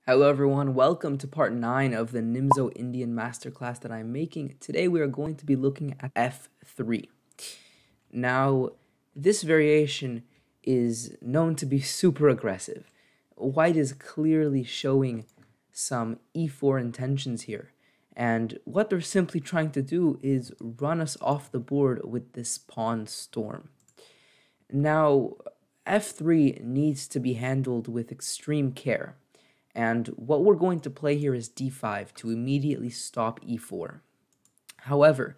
Hello everyone, welcome to part 9 of the Nimzo-Indian Masterclass that I'm making. Today we are going to be looking at F3. Now, this variation is known to be super aggressive. White is clearly showing some e4 intentions here, and what they're simply trying to do is run us off the board with this pawn storm. Now, F3 needs to be handled with extreme care. And what we're going to play here is d5 to immediately stop e4. However,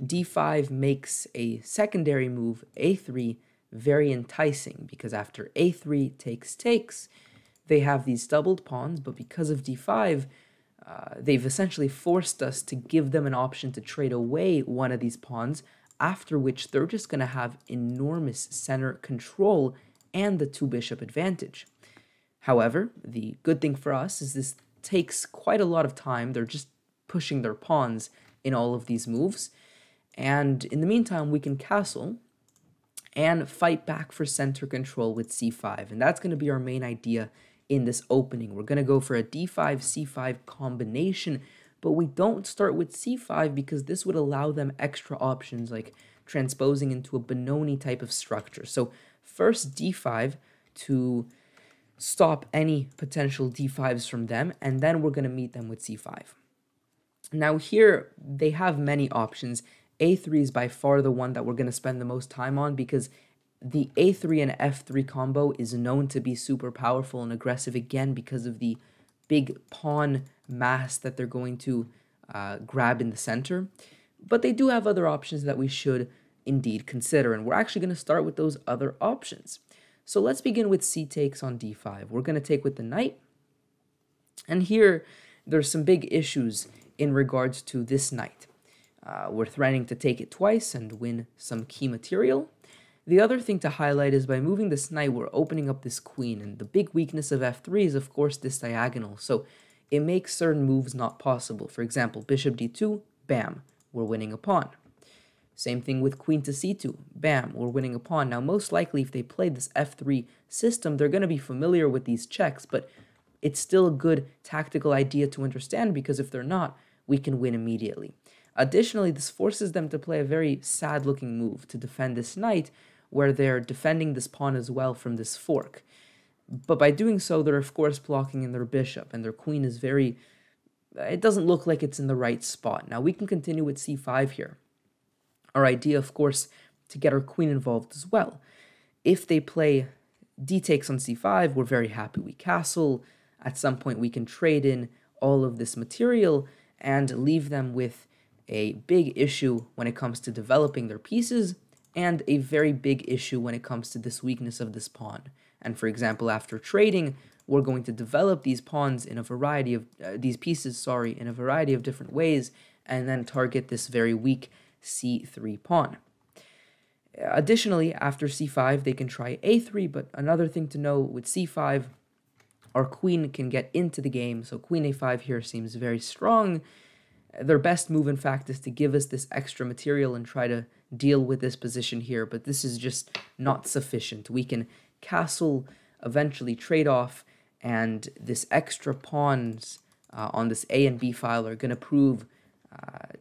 d5 makes a secondary move, a3, very enticing because after a3 takes, they have these doubled pawns, but because of d5, they've essentially forced us to give them an option to trade away one of these pawns, after which they're just going to have enormous center control and the two-bishop advantage. However, the good thing for us is this takes quite a lot of time. They're just pushing their pawns in all of these moves. And in the meantime, we can castle and fight back for center control with c5. And that's going to be our main idea in this opening. We're going to go for a d5, c5 combination, but we don't start with c5 because this would allow them extra options like transposing into a Benoni type of structure. So first d5 to stop any potential d5s from them, and then we're going to meet them with c5. Now here, they have many options. a3 is by far the one that we're going to spend the most time on because the a3 and f3 combo is known to be super powerful and aggressive again because of the big pawn mass that they're going to grab in the center. But they do have other options that we should indeed consider, and we're actually going to start with those other options. So let's begin with c takes on d5. We're going to take with the knight. And here, there's some big issues in regards to this knight. We're threatening to take it twice and win some key material. The other thing to highlight is by moving this knight, we're opening up this queen. And the big weakness of f3 is, of course, this diagonal. So it makes certain moves not possible. For example, bishop d2, bam, we're winning a pawn. Same thing with queen to c2. Bam, we're winning a pawn. Now, most likely, if they play this f3 system, they're going to be familiar with these checks, but it's still a good tactical idea to understand because if they're not, we can win immediately. Additionally, this forces them to play a very sad-looking move to defend this knight, where they're defending this pawn as well from this fork. But by doing so, they're, of course, blocking in their bishop, and their queen is very... It doesn't look like it's in the right spot. Now, we can continue with c5 here. Our idea, of course, to get our queen involved as well. If they play d takes on c5, we're very happy. We castle. At some point, we can trade in all of this material and leave them with a big issue when it comes to developing their pieces and a very big issue when it comes to this weakness of this pawn. And for example, after trading, we're going to develop these pawns in a variety of, these pieces, in a variety of different ways, and then target this very weak c3 pawn. Additionally, after c5, they can try a3, but another thing to know with c5, our queen can get into the game, so queen a5 here seems very strong. Their best move, in fact, is to give us this extra material and try to deal with this position here, but this is just not sufficient. We can castle, eventually trade off, and this extra pawns on this a and b file are going to prove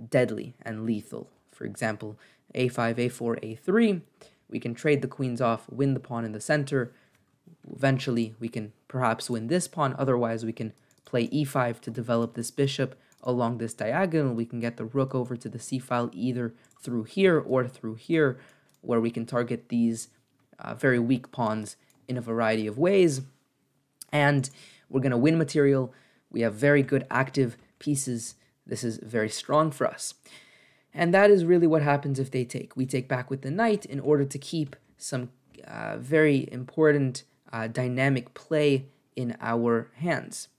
deadly and lethal. For example, a5, a4, a3, we can trade the queens off, win the pawn in the center. Eventually, we can perhaps win this pawn. Otherwise, we can play e5 to develop this bishop along this diagonal. We can get the rook over to the c file either through here or through here, where we can target these very weak pawns in a variety of ways. And we're going to win material. We have very good active pieces. This is very strong for us. And that is really what happens if they take. We take back with the knight in order to keep some very important dynamic play in our hands.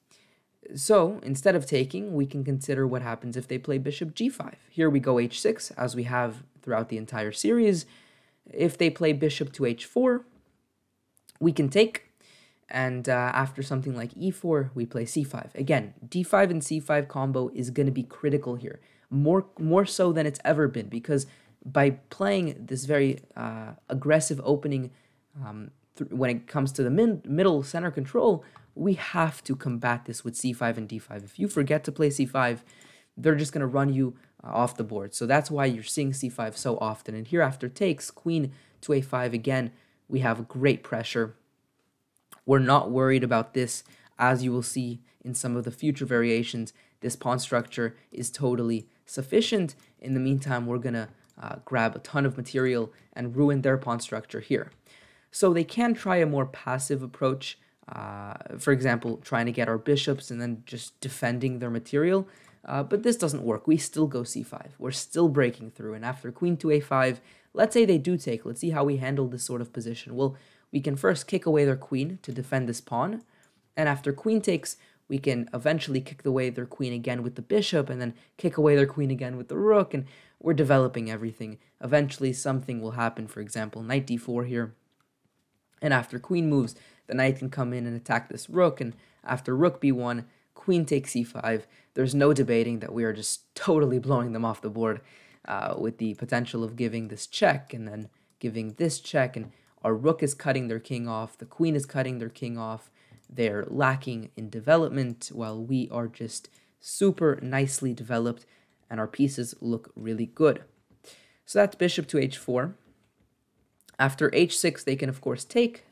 So instead of taking, we can consider what happens if they play bishop g5. Here we go h6, as we have throughout the entire series. If they play bishop to h4, we can take. And after something like e4, we play c5. Again, d5 and c5 combo is going to be critical here. More so than it's ever been, because by playing this very aggressive opening when it comes to the middle center control, we have to combat this with c5 and d5. If you forget to play c5, they're just going to run you off the board. So that's why you're seeing c5 so often. And here after takes, queen to a5, again, we have great pressure. We're not worried about this. As you will see in some of the future variations, this pawn structure is totally sufficient. In the meantime, we're going to grab a ton of material and ruin their pawn structure here. So they can try a more passive approach, for example, trying to get our bishops and then just defending their material. But this doesn't work. We still go c5. We're still breaking through. And after queen to a5, let's say they do take. Let's see how we handle this sort of position. Well, we can first kick away their queen to defend this pawn. And after queen takes, we can eventually kick away their queen again with the bishop and then kick away their queen again with the rook. And we're developing everything. Eventually, something will happen. For example, knight d4 here. And after queen moves, the knight can come in and attack this rook. And after rook b1, queen takes c5. There's no debating that we are just totally blowing them off the board with the potential of giving this check and then giving this check. And our rook is cutting their king off. The queen is cutting their king off. They're lacking in development while we are just super nicely developed and our pieces look really good. So that's bishop to h4. After h6, they can, of course, take.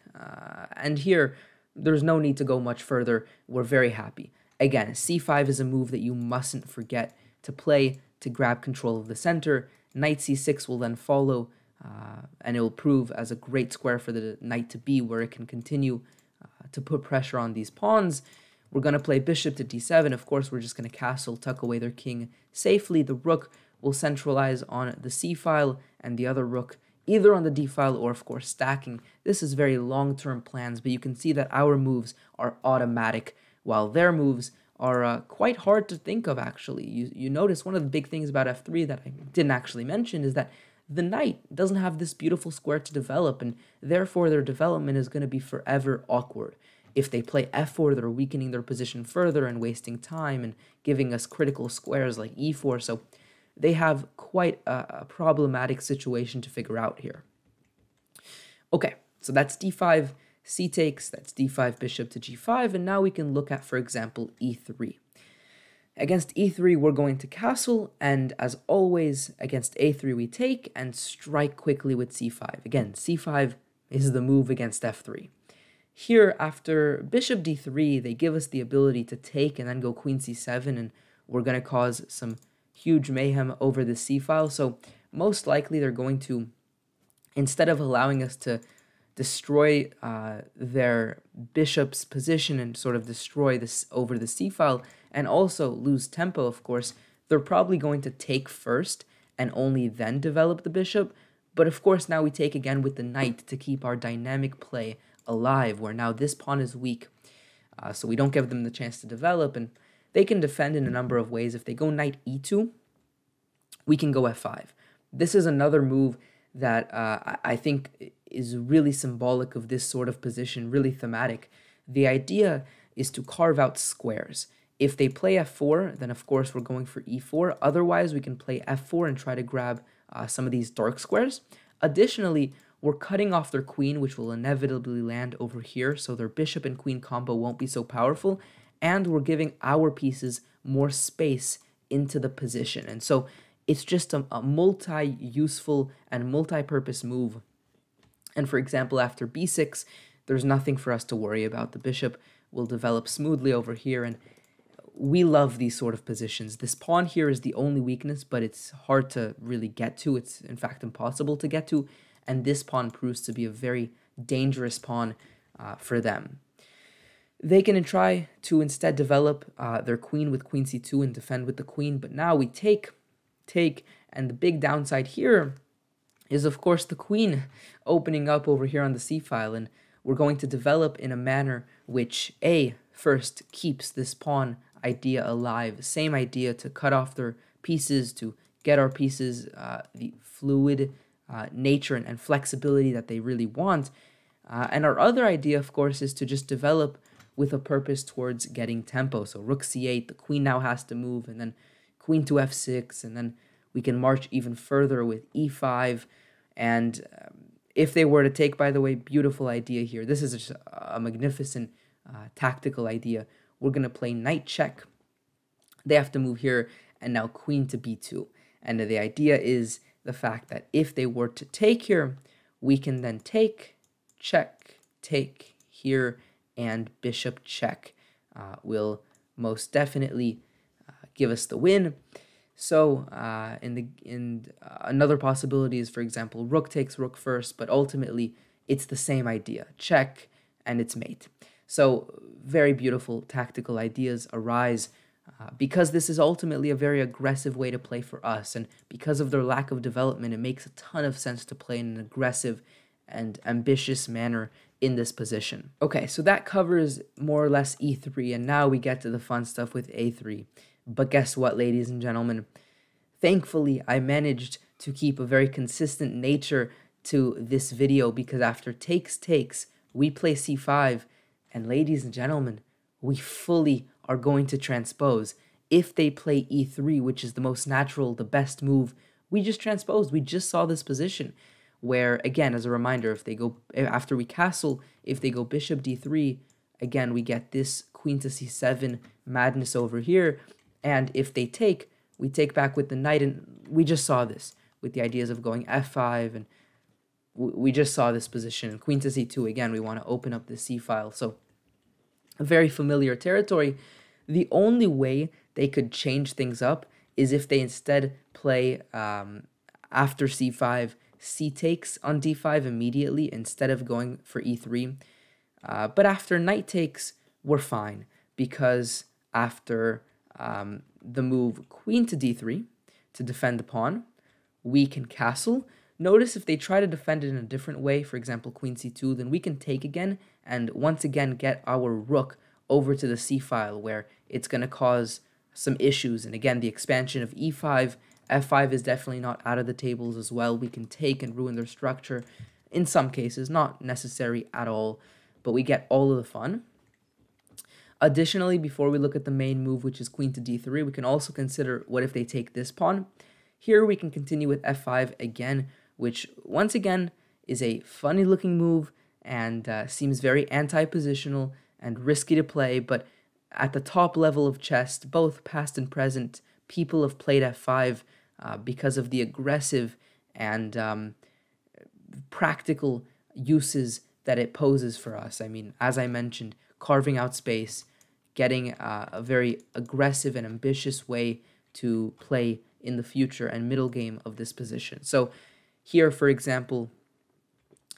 And here, there's no need to go much further. We're very happy. Again, c5 is a move that you mustn't forget to play to grab control of the center. Knight c6 will then follow, and it will prove as a great square for the knight to be, where it can continue to put pressure on these pawns. We're going to play bishop to d7. Of course, we're just going to castle, tuck away their king safely. The rook will centralize on the c file, and the other rook either on the d file or, of course, stacking. This is very long-term plans, but you can see that our moves are automatic, while their moves are quite hard to think of, actually. You notice one of the big things about f3 that I didn't actually mention is that the knight doesn't have this beautiful square to develop, and therefore their development is going to be forever awkward. If they play f4, they're weakening their position further and wasting time and giving us critical squares like e4, so they have quite a problematic situation to figure out here. Okay, so that's d5, c takes, that's d5, bishop to g5, and now we can look at, for example, e3. Against e3, we're going to castle, and as always, against a3, we take and strike quickly with c5. Again, c5 is the move against f3. Here, after bishop d3, they give us the ability to take and then go queen c7, and we're going to cause some huge mayhem over the c-file. So most likely they're going to, instead of allowing us to destroy their bishop's position and sort of destroy this over the c-file and also lose tempo, of course, they're probably going to take first and only then develop the bishop. But of course now we take again with the knight to keep our dynamic play alive, where now this pawn is weak, so we don't give them the chance to develop, and they can defend in a number of ways. If they go knight e2, we can go f5. This is another move that I think is really symbolic of this sort of position, really thematic. The idea is to carve out squares. If they play f4, then of course we're going for e4. Otherwise, we can play f4 and try to grab some of these dark squares. Additionally, we're cutting off their queen, which will inevitably land over here, so their bishop and queen combo won't be so powerful, and we're giving our pieces more space into the position. And so it's just a multi-useful and multi-purpose move. And for example, after b6, there's nothing for us to worry about. The bishop will develop smoothly over here, and we love these sort of positions. This pawn here is the only weakness, but it's hard to really get to. It's in fact impossible to get to, and this pawn proves to be a very dangerous pawn for them. They can try to instead develop their queen with queen c2 and defend with the queen, but now we take, and the big downside here is, of course, the queen opening up over here on the c-file, and we're going to develop in a manner which, first keeps this pawn idea alive. Same idea, to cut off their pieces, to get our pieces the fluid nature and flexibility that they really want. And our other idea, of course, is to just develop with a purpose towards getting tempo. So rook c8, the queen now has to move, and then queen to f6, and then we can march even further with e5. And If they were to take, by the way, beautiful idea here. This is just a magnificent tactical idea. We're going to play knight check. They have to move here, and now queen to b2. And the idea is the fact that if they were to take here, we can then take, check, take here, and bishop check will most definitely give us the win. So another possibility is, for example, rook takes rook first, but ultimately it's the same idea, check, and it's mate. So very beautiful tactical ideas arise because this is ultimately a very aggressive way to play for us, and because of their lack of development, it makes a ton of sense to play in an aggressive and ambitious manner in this position. Okay, so that covers more or less e3, and now we get to the fun stuff with a3. But guess what, ladies and gentlemen? Thankfully, I managed to keep a very consistent nature to this video, because after takes, we play c5, and ladies and gentlemen, we fully are going to transpose. If they play e3, which is the most natural, the best move, we just transposed. We just saw this position where, again, as a reminder, if they go, after we castle, if they go bishop d3, again, we get this queen to c7 madness over here. And if they take, we take back with the knight, and we just saw this with the ideas of going f5, and we just saw this position. And queen to c2, again, we want to open up the c file. So a very familiar territory. The only way they could change things up is if they instead play after c5, c takes on d5 immediately instead of going for e3. But after knight takes, we're fine, because after the move queen to d3 to defend the pawn, we can castle. Notice if they try to defend it in a different way, for example, queen c2, then we can take again, and once again get our rook over to the c file, where it's going to cause some issues. And again, the expansion of e5, f5 is definitely not out of the tables as well. We can take and ruin their structure in some cases, not necessary at all, but we get all of the fun. Additionally, before we look at the main move, which is queen to d3, we can also consider what if they take this pawn. Here we can continue with f5 again, which once again is a funny looking move and seems very anti-positional and risky to play, but at the top level of chess, both past and present, people have played f5 because of the aggressive and practical uses that it poses for us. I mean, as I mentioned, carving out space, getting a very aggressive and ambitious way to play in the future and middle game of this position. So here, for example,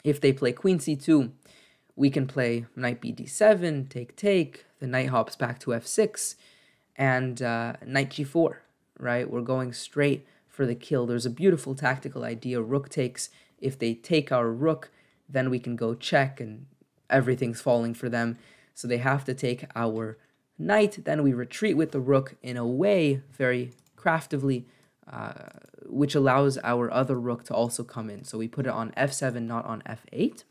if they play queen c2, we can play knight b d7, take, the knight hops back to f6, and knight g4, right? We're going straight for the kill. There's a beautiful tactical idea, rook takes. If they take our rook, then we can go check, and everything's falling for them. So they have to take our knight, then we retreat with the rook in a way, very craftively, which allows our other rook to also come in. So we put it on f7, not on f8.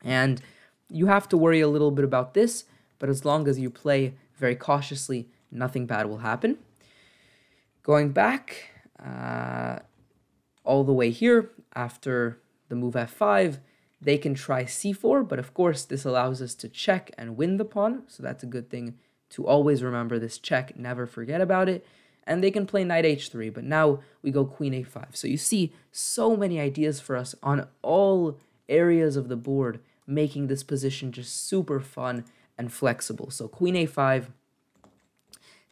And you have to worry a little bit about this, but as long as you play very cautiously, nothing bad will happen. Going back all the way here, after the move f5, they can try c4, but of course this allows us to check and win the pawn, so that's a good thing to always remember, this check, never forget about it. And they can play knight h3, but now we go queen a5. So you see so many ideas for us on all areas of the board, making this position just super fun and flexible. So queen a5,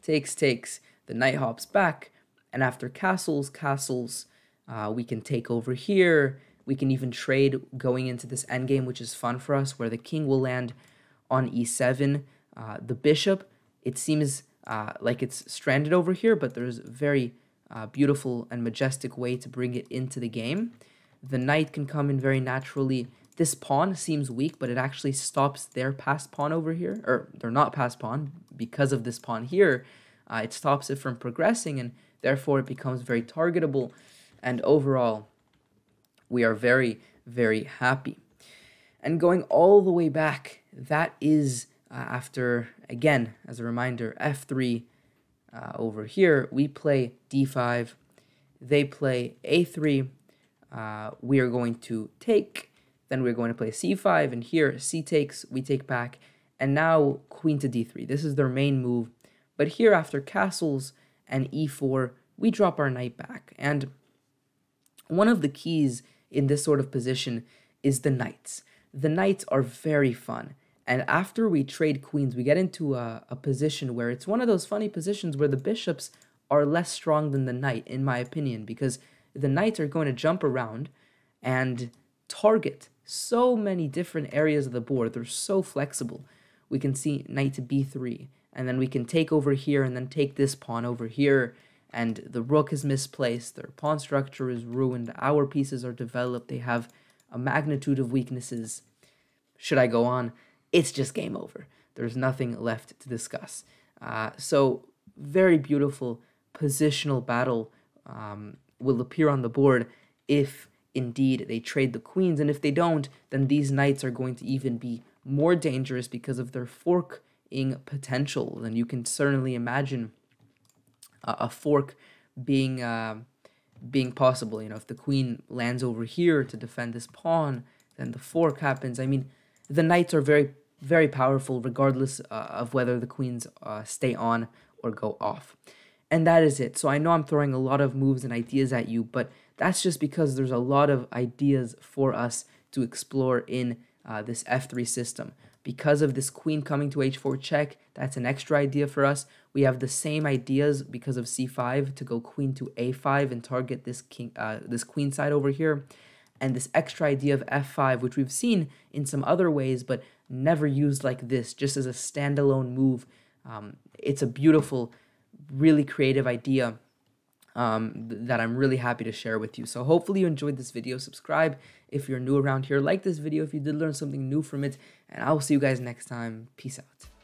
takes, the knight hops back, and after castles, we can take over here. We can even trade going into this endgame, which is fun for us, where the king will land on e7. The bishop, it seems like it's stranded over here, but there's a very beautiful and majestic way to bring it into the game. The knight can come in very naturally. This pawn seems weak, but it actually stops their passed pawn over here, or they're not passed pawn, because of this pawn here. It stops it from progressing, and therefore it becomes very targetable. And overall, we are very, very happy. And going all the way back, that is after, again, as a reminder, f3 over here, we play d5, they play a3, we are going to take, then we're going to play c5, and here c takes, we take back, and now queen to d3. This is their main move, but here after castles and e4, we drop our knight back, and one of the keys in this sort of position is the knights. The knights are very fun, and after we trade queens, we get into a position where it's one of those funny positions where the bishops are less strong than the knight, in my opinion, because the knights are going to jump around and target so many different areas of the board. They're so flexible. We can see knight to b3, and then we can take over here and then take this pawn over here, and the rook is misplaced, their pawn structure is ruined, our pieces are developed, they have a magnitude of weaknesses. Should I go on? It's just game over. There's nothing left to discuss. So very beautiful positional battle will appear on the board if indeed they trade the queens, and if they don't, then these knights are going to even be more dangerous because of their forking potential. And you can certainly imagine a fork being possible. You know, if the queen lands over here to defend this pawn, then the fork happens. I mean, the knights are very, very powerful regardless of whether the queens stay on or go off. And that is it. So I know I'm throwing a lot of moves and ideas at you, but that's just because there's a lot of ideas for us to explore in this f3 system. Because of this queen coming to h4 check, that's an extra idea for us. We have the same ideas because of c5 to go queen to a5 and target this this queen side over here. And this extra idea of f5, which we've seen in some other ways, but never used like this, just as a standalone move. It's a beautiful, really creative idea that I'm really happy to share with you. So hopefully you enjoyed this video. Subscribe if you're new around here. Like this video if you did learn something new from it. And I will see you guys next time. Peace out.